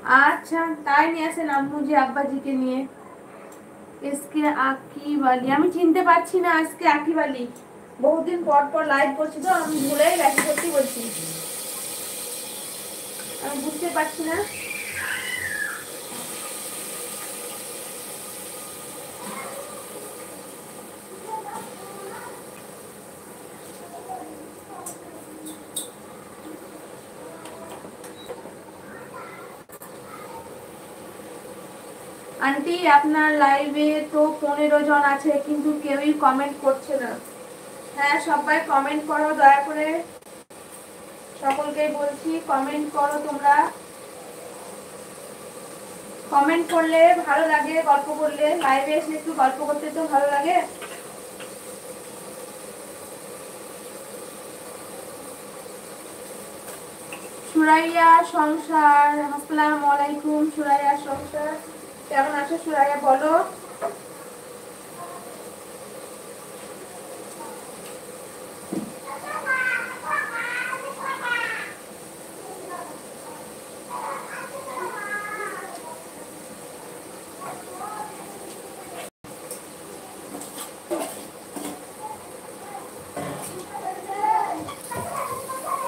আচ্ছা তাই নিয়ে আসেন আম্মুজি আব্বাজিকে নিয়ে। এসকে আকিবালি, আমি চিনতে পারছি না আজকে আকিবালি, বহুদিন পর পর লাইভ করছি তো আমি ভুলেই গেছি, সত্যি বলছি আমি বুঝতে পারছি না। আন্টি আপনার লাইভে তো 15 জন আছে কিন্তু কেউই কমেন্ট করছে না। হ্যাঁ সবাই কমেন্ট করো দয়া করে, সকলকে বলছি কমেন্ট করো তোমরা। কমেন্ট করলে ভালো লাগে, গল্প করলে লাইভে এসে একটু গল্প করতে তো ভালো লাগে। সুরাইয়া সংসার, আসসালামু আলাইকুম সুরাইয়া সংসার, কেমন আছো সুরাইয়া বলো।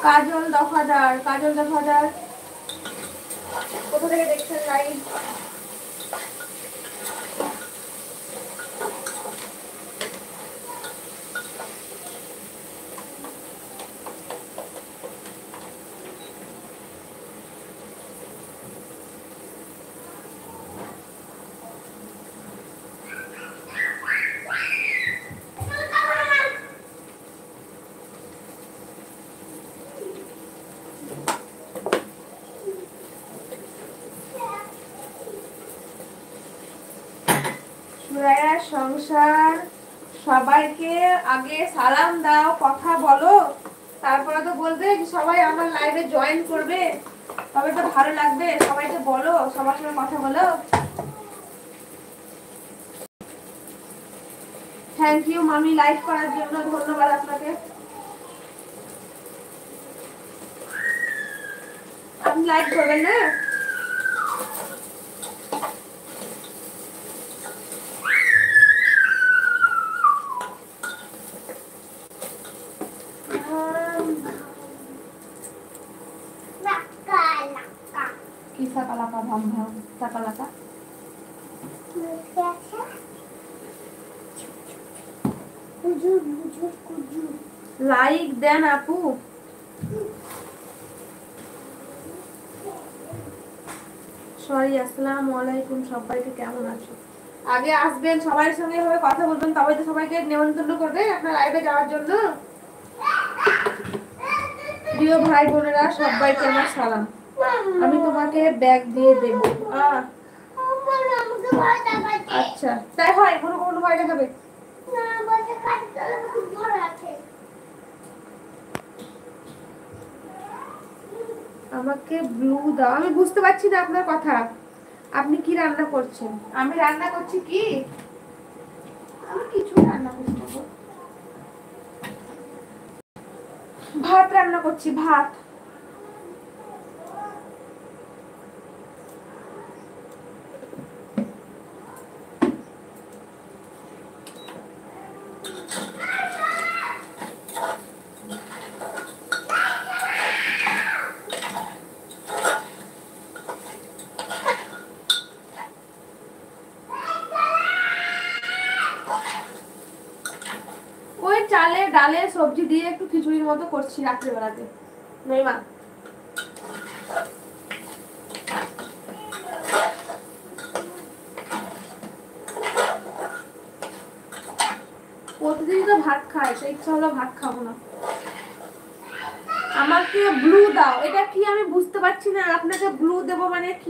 কাজল দফাদার, কাজল দফাদার কোথা থেকে দেখছেন লাইভ? সুরাইয়া সংসার, সবাইকে আগে সালাম দাও, কথা বলো, তারপরে তো বলবে যে সবাই আমার লাইভে জয়েন করবে, তবে তো ভালো লাগবে। সবাইকে বলো, সবার সঙ্গে কথা বলো। থ্যাংক ইউ মামি লাইভ করার জন্য, ধন্যবাদ আপনাকে। আপনি লাইভ করবেন না? কি সাকালাকা ভাম ভাম সাকালাকা লাইক দেন আপু। সরি, আসসালামু আলাইকুম সবাইকে, কেমন আছো? আগে আসবেন, সবার সঙ্গে এভাবে কথা বলবেন, তবে তো সবাইকে নেমন্তন্ন করবে আপনার লাইভে যাওয়ার জন্য। প্রিয় ভাই বোনেরা সবাইকে আমার সালাম। আমি তোমাকে ব্যাগ দিয়ে দেব। আচ্ছা তাই হয়, কোনো কোনো ভয় দেখাবে। আমাকে ব্লু দাও, আমি বুঝতে পারছি না আপনার কথা। আপনি কি রান্না করছেন? আমি রান্না করছি কি, আমি কিছু রান্না করছি না, ভাত রান্না করছি, ভাত। ওই চালে ডালে সবজি দিয়ে একটু খিচুড়ির মতো করছি রাত্রেবেলাতে। মেমা প্রতিদিন তো ভাত খাই, সেই ইচ্ছা হলো ভাত খাবো না। আমাকে ব্লু দাও, এটা কি আমি বুঝতে পারছি না, আপনাকে ব্লু দেবো মানে কি?